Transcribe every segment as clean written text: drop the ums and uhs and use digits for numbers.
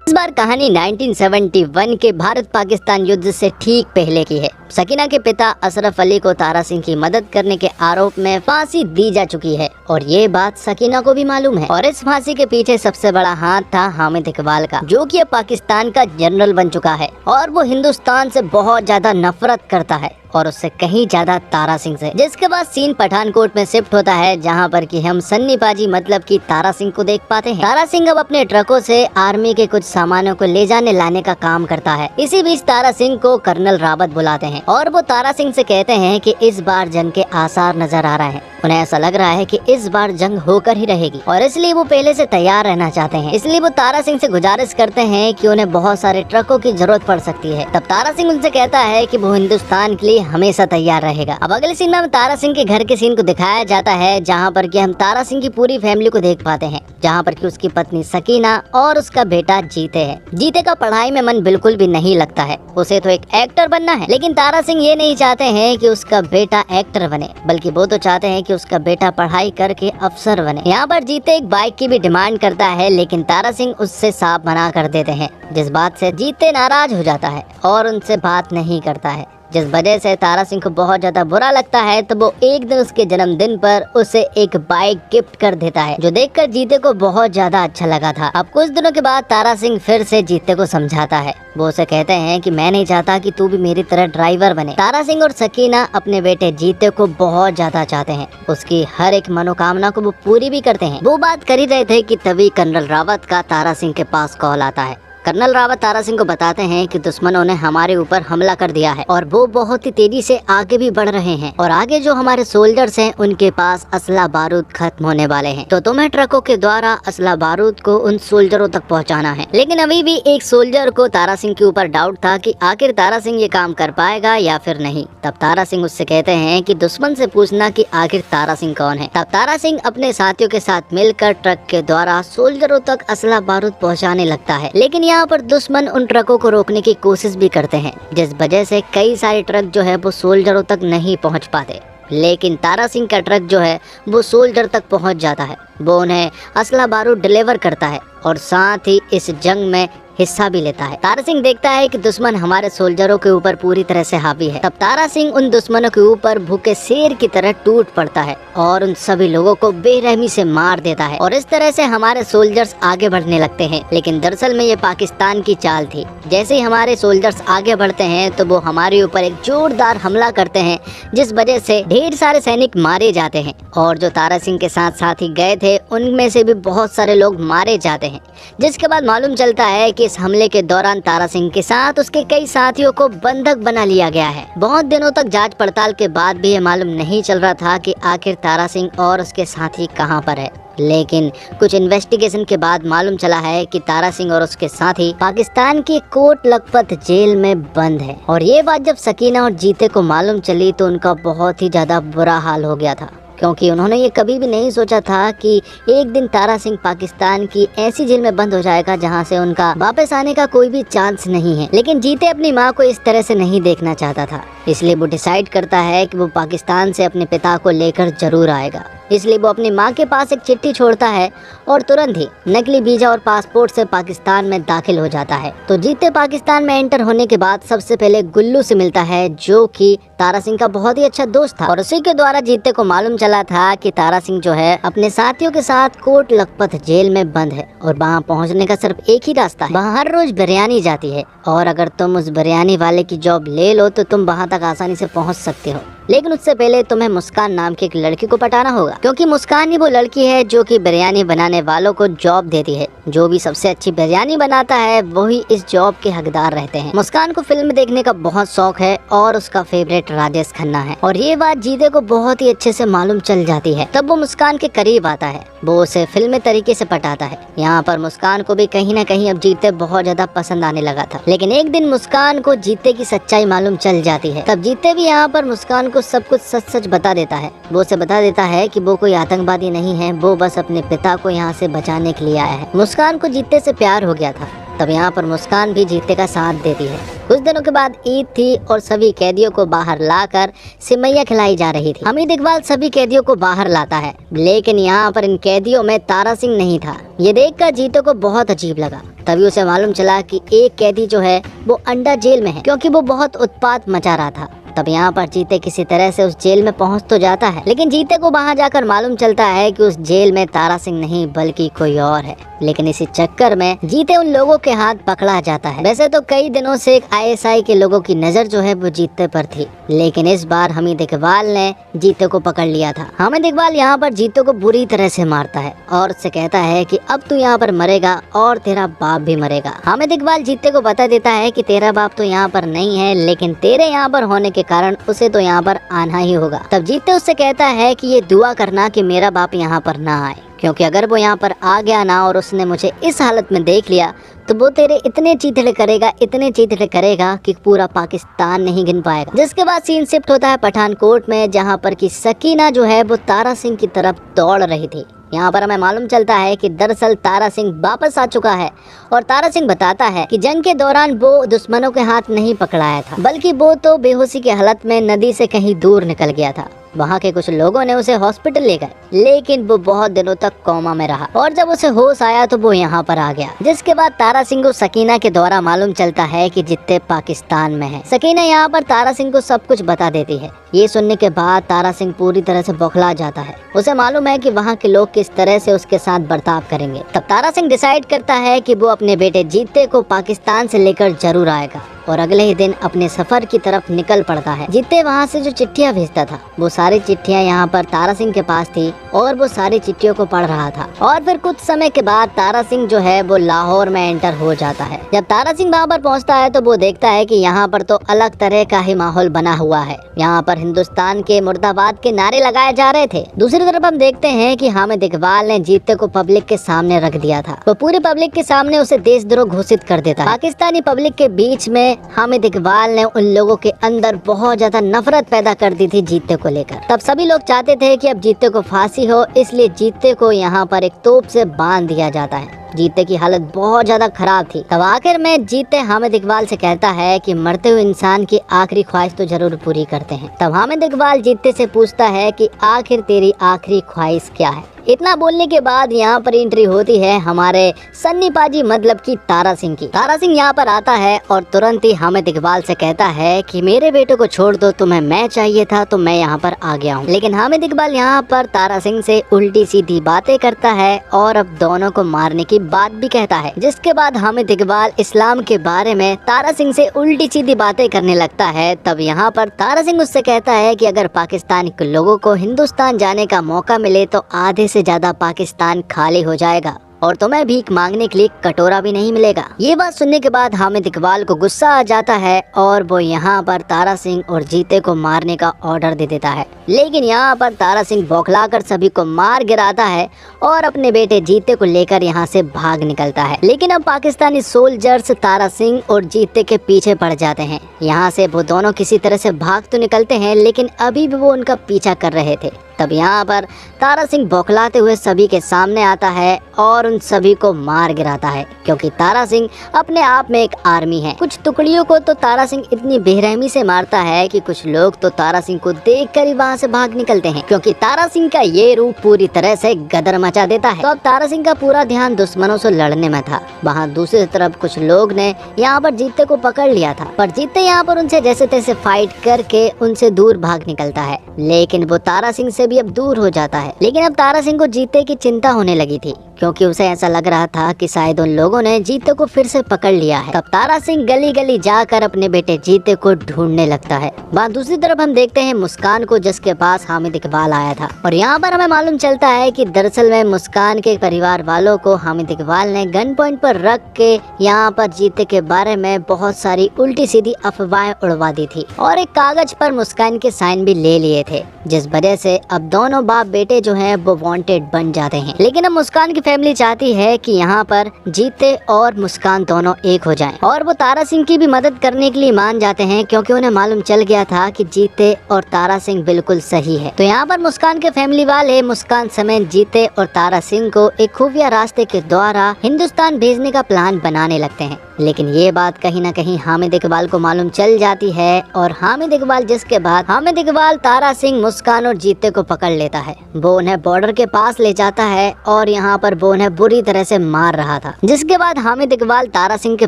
इस बार कहानी 1971 के भारत पाकिस्तान युद्ध से ठीक पहले की है। सकीना के पिता अशरफ अली को तारा सिंह की मदद करने के आरोप में फांसी दी जा चुकी है और ये बात सकीना को भी मालूम है। और इस फांसी के पीछे सबसे बड़ा हाथ था हामिद इकबाल का, जो कि अब पाकिस्तान का जनरल बन चुका है और वो हिंदुस्तान से बहुत ज्यादा नफरत करता है और उससे कहीं ज्यादा तारा सिंह से। जिसके बाद सीन पठानकोट में शिफ्ट होता है, जहां पर कि हम सन्नी पाजी मतलब कि तारा सिंह को देख पाते हैं। तारा सिंह अब अपने ट्रकों से आर्मी के कुछ सामानों को ले जाने लाने का काम करता है। इसी बीच तारा सिंह को कर्नल रावत बुलाते हैं और वो तारा सिंह से कहते हैं कि इस बार जंग के आसार नजर आ रहे हैं। उन्हें ऐसा लग रहा है कि इस बार जंग होकर ही रहेगी और इसलिए वो पहले से तैयार रहना चाहते हैं। इसलिए वो तारा सिंह से गुजारिश करते हैं कि उन्हें बहुत सारे ट्रकों की जरूरत पड़ सकती है। तब तारा सिंह उनसे कहता है कि वो हिंदुस्तान के लिए हमेशा तैयार रहेगा। अब अगले सीन में तारा सिंह के घर के सीन को दिखाया जाता है, जहाँ पर कि हम तारा सिंह की पूरी फैमिली को देख पाते हैं, जहाँ पर कि उसकी पत्नी सकीना और उसका बेटा जीते है। जीते का पढ़ाई में मन बिल्कुल भी नहीं लगता है, उसे तो एक एक्टर बनना है। लेकिन तारा सिंह ये नहीं चाहते हैं कि उसका बेटा एक्टर बने, बल्कि वो तो चाहते हैं कि उसका बेटा पढ़ाई करके अफसर बने। यहाँ पर जीते एक बाइक की भी डिमांड करता है, लेकिन तारा सिंह उससे साफ मना कर देते हैं, जिस बात से जीते नाराज हो जाता है और उनसे बात नहीं करता है, जिस वजह से तारा सिंह को बहुत ज्यादा बुरा लगता है। तो वो एक दिन उसके जन्मदिन पर उसे एक बाइक गिफ्ट कर देता है, जो देखकर जीते को बहुत ज्यादा अच्छा लगा था। अब कुछ दिनों के बाद तारा सिंह फिर से जीते को समझाता है। वो उसे कहते हैं कि मैं नहीं चाहता कि तू भी मेरी तरह ड्राइवर बने। तारा सिंह और सकीना अपने बेटे जीते को बहुत ज्यादा चाहते हैं, उसकी हर एक मनोकामना को वो पूरी भी करते हैं। वो बात कर ही रहे थे कि तभी कर्नल रावत का तारा सिंह के पास कॉल आता है। कर्नल रावत तारा सिंह को बताते हैं कि दुश्मनों ने हमारे ऊपर हमला कर दिया है और वो बहुत ही तेजी से आगे भी बढ़ रहे हैं और आगे जो हमारे सोल्जर्स हैं उनके पास असला बारूद खत्म होने वाले हैं। तो तुम्हें ट्रकों के द्वारा असला बारूद को उन सोल्जरों तक पहुंचाना है। लेकिन अभी भी एक सोल्जर को तारा सिंह के ऊपर डाउट था कि आखिर तारा सिंह ये काम कर पाएगा या फिर नहीं। तब तारा सिंह उससे कहते हैं कि दुश्मन से पूछना कि आखिर तारा सिंह कौन है। तब तारा सिंह अपने साथियों के साथ मिलकर ट्रक के द्वारा सोल्जरों तक असला बारूद पहुँचाने लगता है। लेकिन यहाँ पर दुश्मन उन ट्रकों को रोकने की कोशिश भी करते हैं, जिस वजह से कई सारे ट्रक जो है वो सोल्जरों तक नहीं पहुंच पाते। लेकिन तारा सिंह का ट्रक जो है वो सोल्जर तक पहुंच जाता है। वो उन्हें असला बारूद डिलीवर करता है और साथ ही इस जंग में हिस्सा भी लेता है। तारा सिंह देखता है कि दुश्मन हमारे सोल्जरों के ऊपर पूरी तरह से हावी है। तब तारा सिंह उन दुश्मनों के ऊपर भूखे शेर की तरह टूट पड़ता है और उन सभी लोगों को बेरहमी से मार देता है और इस तरह से हमारे सोल्जर्स आगे बढ़ने लगते हैं। लेकिन दरअसल में ये पाकिस्तान की चाल थी। जैसे ही हमारे सोल्जर्स आगे बढ़ते हैं तो वो हमारे ऊपर एक जोरदार हमला करते हैं, जिस वजह से ढेर सारे सैनिक मारे जाते हैं और जो तारा सिंह के साथ साथी गए थे उनमें से भी बहुत सारे लोग मारे जाते हैं। जिसके बाद मालूम चलता है कि इस हमले के दौरान तारा सिंह के साथ उसके कई साथियों को बंधक बना लिया गया है। बहुत दिनों तक जांच पड़ताल के बाद भी ये मालूम नहीं चल रहा था कि आखिर तारा सिंह और उसके साथी कहां पर है। लेकिन कुछ इन्वेस्टिगेशन के बाद मालूम चला है कि तारा सिंह और उसके साथी पाकिस्तान की कोट लखपत जेल में बंद है। और ये बात जब सकीना और जीते को मालूम चली तो उनका बहुत ही ज्यादा बुरा हाल हो गया था, क्योंकि उन्होंने ये कभी भी नहीं सोचा था कि एक दिन तारा सिंह पाकिस्तान की ऐसी जेल में बंद हो जाएगा जहां से उनका वापस आने का कोई भी चांस नहीं है। लेकिन जीते अपनी माँ को इस तरह से नहीं देखना चाहता था, इसलिए वो डिसाइड करता है कि वो पाकिस्तान से अपने पिता को लेकर जरूर आएगा। इसलिए वो अपनी माँ के पास एक चिट्ठी छोड़ता है और तुरंत ही नकली वीजा और पासपोर्ट से पाकिस्तान में दाखिल हो जाता है। तो जीते पाकिस्तान में एंटर होने के बाद सबसे पहले गुल्लू से मिलता है, जो कि तारा सिंह का बहुत ही अच्छा दोस्त था और उसी के द्वारा जीते को मालूम चला था कि तारा सिंह जो है अपने साथियों के साथ कोट लखपत जेल में बंद है और वहाँ पहुँचने का सिर्फ एक ही रास्ता है। वहाँ हर रोज बिरयानी जाती है और अगर तुम उस बिरयानी वाले की जॉब ले लो तो तुम वहाँ तक आसानी से पहुँच सकते हो। लेकिन उससे पहले तुम्हें मुस्कान नाम की एक लड़की को पटाना होगा, क्योंकि मुस्कान ही वो लड़की है जो कि बिरयानी बनाने वालों को जॉब देती है। जो भी सबसे अच्छी बिरयानी बनाता है वही इस जॉब के हकदार रहते हैं। मुस्कान को फिल्म देखने का बहुत शौक है और उसका फेवरेट राजेश खन्ना है और ये बात जीते को बहुत ही अच्छे से मालूम चल जाती है। तब वो मुस्कान के करीब आता है, वो उसे फिल्मी तरीके से पटाता है। यहाँ पर मुस्कान को भी कहीं न कहीं अब जीते बहुत ज्यादा पसंद आने लगा था। लेकिन एक दिन मुस्कान को जीते की सच्चाई मालूम चल जाती है। तब जीते भी यहाँ पर मुस्कान को सब कुछ सच सच बता देता है। वो उसे बता देता है कि वो कोई आतंकवादी नहीं है, वो बस अपने पिता को यहाँ से बचाने के लिए आया है। मुस्कान को जीते से प्यार हो गया था। तब यहाँ पर मुस्कान भी जीते का साथ देती है। कुछ दिनों के बाद ईद थी और सभी कैदियों को बाहर लाकर सिमैया खिलाई जा रही थी। हामिद इकबाल सभी कैदियों को बाहर लाता है, लेकिन यहाँ पर इन कैदियों में तारा सिंह नहीं था। ये देखकर जीते को बहुत अजीब लगा। तभी उसे मालूम चला कि एक कैदी जो है वो अंडा जेल में है, क्योंकि वो बहुत उत्पात मचा रहा था। तब यहाँ पर जीते किसी तरह से उस जेल में पहुंच तो जाता है, लेकिन जीते को वहां जाकर मालूम चलता है कि उस जेल में तारा सिंह नहीं बल्कि कोई और है। लेकिन इसी चक्कर में जीते उन लोगों के हाथ पकड़ा जाता है। वैसे तो कई दिनों से आईएसआई के लोगों की नजर जो है वो जीते पर थी, लेकिन इस बार हामिद इकबाल ने जीते को पकड़ लिया था। हामिद इकबाल यहाँ पर जीते को बुरी तरह से मारता है और उससे कहता है कि अब तू यहाँ पर मरेगा और तेरा बाप भी मरेगा। हामिद इकबाल जीते को बता देता है कि तेरा बाप तो यहाँ पर नहीं है, लेकिन तेरे यहाँ पर होने के कारण उसे तो यहाँ पर आना ही होगा। तब जीते उससे कहता है कि ये दुआ करना कि मेरा बाप यहाँ पर ना आए, क्योंकि अगर वो यहाँ पर आ गया ना और उसने मुझे इस हालत में देख लिया तो वो तेरे इतने चीथड़े करेगा कि पूरा पाकिस्तान नहीं गिन पाएगा। जिसके बाद सीन शिफ्ट होता है पठानकोट में, जहाँ पर की सकीना जो है वो तारा सिंह की तरफ दौड़ रही थी। यहाँ पर हमें मालूम चलता है कि दरअसल तारा सिंह वापस आ चुका है और तारा सिंह बताता है कि जंग के दौरान वो दुश्मनों के हाथ नहीं पकड़ाया था, बल्कि वो तो बेहोशी की हालत में नदी से कहीं दूर निकल गया था। वहाँ के कुछ लोगों ने उसे हॉस्पिटल ले गए, लेकिन वो बहुत दिनों तक कोमा में रहा और जब उसे होश आया तो वो यहाँ पर आ गया। जिसके बाद तारा सिंह को सकीना के द्वारा मालूम चलता है कि जित्ते पाकिस्तान में है। सकीना यहाँ पर तारा सिंह को सब कुछ बता देती है। ये सुनने के बाद तारा सिंह पूरी तरह से बौखला जाता है। उसे मालूम है कि वहाँ के लोग किस तरह से उसके साथ बर्ताव करेंगे। तब तारा सिंह डिसाइड करता है कि वो अपने बेटे जीते को पाकिस्तान से लेकर जरूर आएगा और अगले ही दिन अपने सफर की तरफ निकल पड़ता है। जीते वहाँ से जो चिट्ठियाँ भेजता था वो सारी चिट्ठियाँ यहाँ पर तारा सिंह के पास थी और वो सारी चिट्ठियों को पढ़ रहा था। और फिर कुछ समय के बाद तारा सिंह जो है वो लाहौर में एंटर हो जाता है। जब तारा सिंह वहाँ पर पहुँचता है तो वो देखता है कि यहाँ पर तो अलग तरह का ही माहौल बना हुआ है। यहाँ पर हिंदुस्तान के मुर्दाबाद के नारे लगाए जा रहे थे। दूसरी तरफ हम देखते हैं कि हामिद इकबाल ने जीते को पब्लिक के सामने रख दिया था। वो पूरी पब्लिक के सामने उसे देशद्रोह घोषित कर देता है। पाकिस्तानी पब्लिक के बीच में हामिद इकबाल ने उन लोगों के अंदर बहुत ज्यादा नफरत पैदा कर दी थी जीते को लेकर। तब सभी लोग चाहते थे कि अब जीते को फांसी हो, इसलिए जीते को यहाँ पर एक तोप से बांध दिया जाता है। जीते की हालत बहुत ज्यादा खराब थी। तब आखिर में जीते हामिद इकबाल से कहता है कि मरते हुए इंसान की आखिरी ख्वाहिश तो जरूर पूरी करते हैं। तब हामिद इकबाल जीते से पूछता है कि आखिर तेरी आखिरी ख्वाहिश क्या है। इतना बोलने के बाद यहाँ पर एंट्री होती है हमारे सन्नी पाजी मतलब की तारा सिंह की। तारा सिंह यहाँ पर आता है और तुरंत ही हामिद इकबाल से कहता है कि मेरे बेटे को छोड़ दो, तुम्हें मैं चाहिए था तो मैं यहाँ पर आ गया हूँ। लेकिन हामिद इकबाल यहाँ पर तारा सिंह से उल्टी सीधी बातें करता है और अब दोनों को मारने की बात भी कहता है। जिसके बाद हामिद इकबाल इस्लाम के बारे में तारा सिंह से उल्टी सीधी बातें करने लगता है। तब यहाँ पर तारा सिंह उससे कहता है कि अगर पाकिस्तान के लोगों को हिंदुस्तान जाने का मौका मिले तो आधे से ज्यादा पाकिस्तान खाली हो जाएगा और तुम्हें भीख मांगने के लिए कटोरा भी नहीं मिलेगा। ये बात सुनने के बाद हामिद इकबाल को गुस्सा आ जाता है और वो यहाँ पर तारा सिंह और जीते को मारने का ऑर्डर दे देता है। लेकिन यहाँ पर तारा सिंह बौखलाकर सभी को मार गिराता है और अपने बेटे जीते को लेकर यहाँ से भाग निकलता है। लेकिन अब पाकिस्तानी सोल्जर्स तारा सिंह और जीते के पीछे पड़ जाते हैं। यहाँ से वो दोनों किसी तरह से भाग तो निकलते हैं, लेकिन अभी भी वो उनका पीछा कर रहे थे। तब यहाँ पर तारा सिंह बौखलाते हुए सभी के सामने आता है और उन सभी को मार गिराता है, क्योंकि तारा सिंह अपने आप में एक आर्मी है। कुछ टुकड़ियों को तो तारा सिंह इतनी बेरहमी से मारता है कि कुछ लोग तो तारा सिंह को देखकर ही वहाँ से भाग निकलते हैं, क्योंकि तारा सिंह का ये रूप पूरी तरह से गदर मचा देता है। तो अब तारा सिंह का पूरा ध्यान दुश्मनों से लड़ने में था। वहाँ दूसरी तरफ कुछ लोग ने यहाँ पर जीते को पकड़ लिया था, पर जीते यहाँ पर उनसे जैसे तैसे फाइट करके उनसे दूर भाग निकलता है। लेकिन वो तारा सिंह से भी अब दूर हो जाता है। लेकिन अब तारा सिंह को जीते की चिंता होने लगी थी, क्योंकि उसे ऐसा लग रहा था कि शायद उन लोगों ने जीते को फिर से पकड़ लिया है। तब तारा सिंह गली गली जाकर अपने बेटे जीते को ढूंढने लगता है। वहाँ दूसरी तरफ हम देखते हैं मुस्कान को, जिसके पास हामिद इकबाल आया था। और यहाँ पर हमें मालूम चलता है कि दरअसल में मुस्कान के परिवार वालों को हामिद इकबाल ने गन पॉइंट पर रख के यहाँ पर जीते के बारे में बहुत सारी उल्टी सीधी अफवाहें उड़वा दी थी और एक कागज पर मुस्कान के साइन भी ले लिए थे, जिस वजह से अब दोनों बाप बेटे जो हैं वो वांटेड बन जाते हैं। लेकिन अब मुस्कान की फैमिली चाहती है कि यहाँ पर जीते और मुस्कान दोनों एक हो जाएं और वो तारा सिंह की भी मदद करने के लिए मान जाते हैं, क्योंकि उन्हें मालूम चल गया था कि जीते और तारा सिंह बिल्कुल सही है। तो यहाँ पर मुस्कान के फैमिली वाले मुस्कान समेत जीते और तारा सिंह को एक खुफिया रास्ते के द्वारा हिंदुस्तान भेजने का प्लान बनाने लगते हैं। लेकिन ये बात कहीं ना कहीं हामिद इकबाल को मालूम चल जाती है और हामिद इकबाल तारा सिंह, मुस्कान और जीते को पकड़ लेता है। वो उन्हें बॉर्डर के पास ले जाता है और यहाँ पर वो उन्हें बुरी तरह से मार रहा था। जिसके बाद हामिद इकबाल तारा सिंह के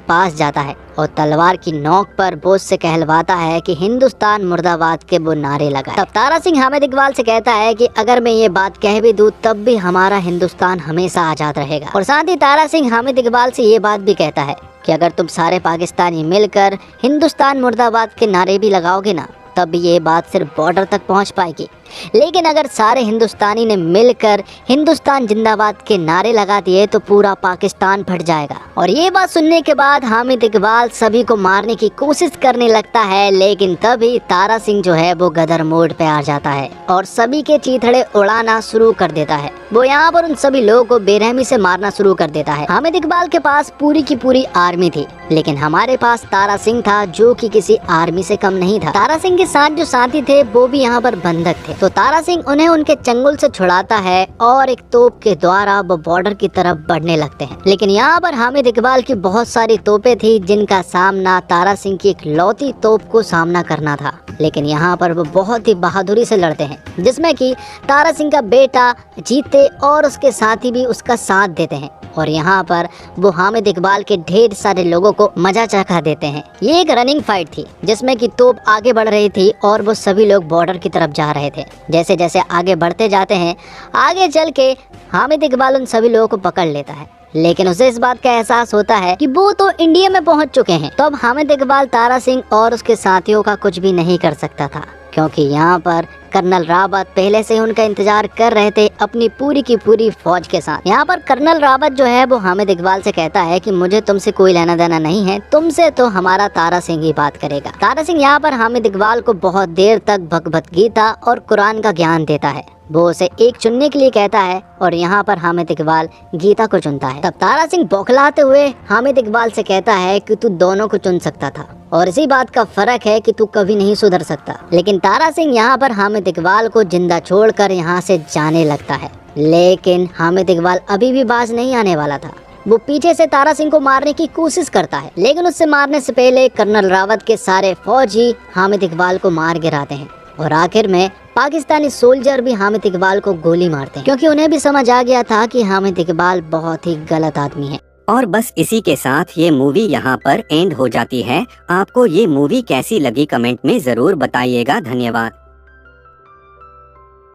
पास जाता है और तलवार की नोक पर वो उससे कहलवाता है कि हिंदुस्तान मुर्दाबाद के वो नारे लगाए। तब तारा सिंह हामिद इकबाल से कहता है कि अगर मैं ये बात कह भी दूं तब भी हमारा हिंदुस्तान हमेशा आजाद रहेगा। और साथ ही तारा सिंह हामिद इकबाल से ये बात भी कहता है कि अगर तुम सारे पाकिस्तानी मिलकर हिंदुस्तान मुर्दाबाद के नारे भी लगाओगे ना, तब ये बात सिर्फ बॉर्डर तक पहुंच पाएगी। लेकिन अगर सारे हिंदुस्तानी ने मिलकर हिंदुस्तान जिंदाबाद के नारे लगा दिए तो पूरा पाकिस्तान फट जाएगा। और ये बात सुनने के बाद हामिद इकबाल सभी को मारने की कोशिश करने लगता है, लेकिन तभी तारा सिंह जो है वो गदर मोड पे आ जाता है और सभी के चीथड़े उड़ाना शुरू कर देता है। वो यहाँ पर उन सभी लोगों को बेरहमी से मारना शुरू कर देता है। हामिद इकबाल के पास पूरी की पूरी आर्मी थी, लेकिन हमारे पास तारा सिंह था जो कि किसी आर्मी से कम नहीं था। तारा सिंह के साथ जो साथी थे वो भी यहाँ पर बंधक थे। तो तारा सिंह उन्हें उनके चंगुल से छुड़ाता है और एक तोप के द्वारा वो बॉर्डर की तरफ बढ़ने लगते हैं। लेकिन यहाँ पर हामिद इकबाल की बहुत सारी तोपें थी जिनका सामना तारा सिंह की एक लौती तोप को सामना करना था। लेकिन यहाँ पर वो बहुत ही बहादुरी से लड़ते हैं, जिसमें कि तारा सिंह का बेटा जीते और उसके साथी भी उसका साथ देते हैं। और यहाँ पर वो हामिद इकबाल के ढेर सारे लोगों को मजा चखा देते हैं। ये एक रनिंग फाइट थी जिसमें कि तोप आगे बढ़ रही थी और वो सभी लोग बॉर्डर की तरफ जा रहे थे। जैसे जैसे आगे बढ़ते जाते हैं, आगे चल के हामिद इकबाल उन सभी लोगों को पकड़ लेता है। लेकिन उसे इस बात का एहसास होता है कि वो तो इंडिया में पहुंच चुके हैं। तो अब हामिद इकबाल तारा सिंह और उसके साथियों का कुछ भी नहीं कर सकता था, क्योंकि यहाँ पर कर्नल रावत पहले से उनका इंतजार कर रहे थे अपनी पूरी की पूरी फौज के साथ। यहाँ पर कर्नल रावत जो है वो हामिद इकबाल से कहता है कि मुझे तुमसे कोई लेना देना नहीं है, तुमसे तो हमारा तारा सिंह ही बात करेगा। तारा सिंह यहाँ पर हामिद इकबाल को बहुत देर तक भगवत गीता और कुरान का ज्ञान देता है। वो उसे एक चुनने के लिए कहता है और यहाँ पर हामिद इकबाल गीता को चुनता है। तब तारा सिंह बौखलाते हुए हामिद इकबाल से कहता है कि तू दोनों को चुन सकता था और इसी बात का फर्क है कि तू कभी नहीं सुधर सकता। लेकिन तारा सिंह यहाँ पर हामिद इकबाल को जिंदा छोड़कर यहाँ से जाने लगता है। लेकिन हामिद इकबाल अभी भी बाज नहीं आने वाला था। वो पीछे से तारा सिंह को मारने की कोशिश करता है, लेकिन उससे मारने से पहले कर्नल रावत के सारे फौजी हामिद इकबाल को मार गिराते हैं। और आखिर में पाकिस्तानी सोल्जर भी हामिद इकबाल को गोली मारते हैं, क्योंकि उन्हें भी समझ आ गया था कि हामिद इकबाल बहुत ही गलत आदमी है। और बस इसी के साथ ये मूवी यहाँ पर एंड हो जाती है। आपको ये मूवी कैसी लगी कमेंट में जरूर बताइएगा। धन्यवाद।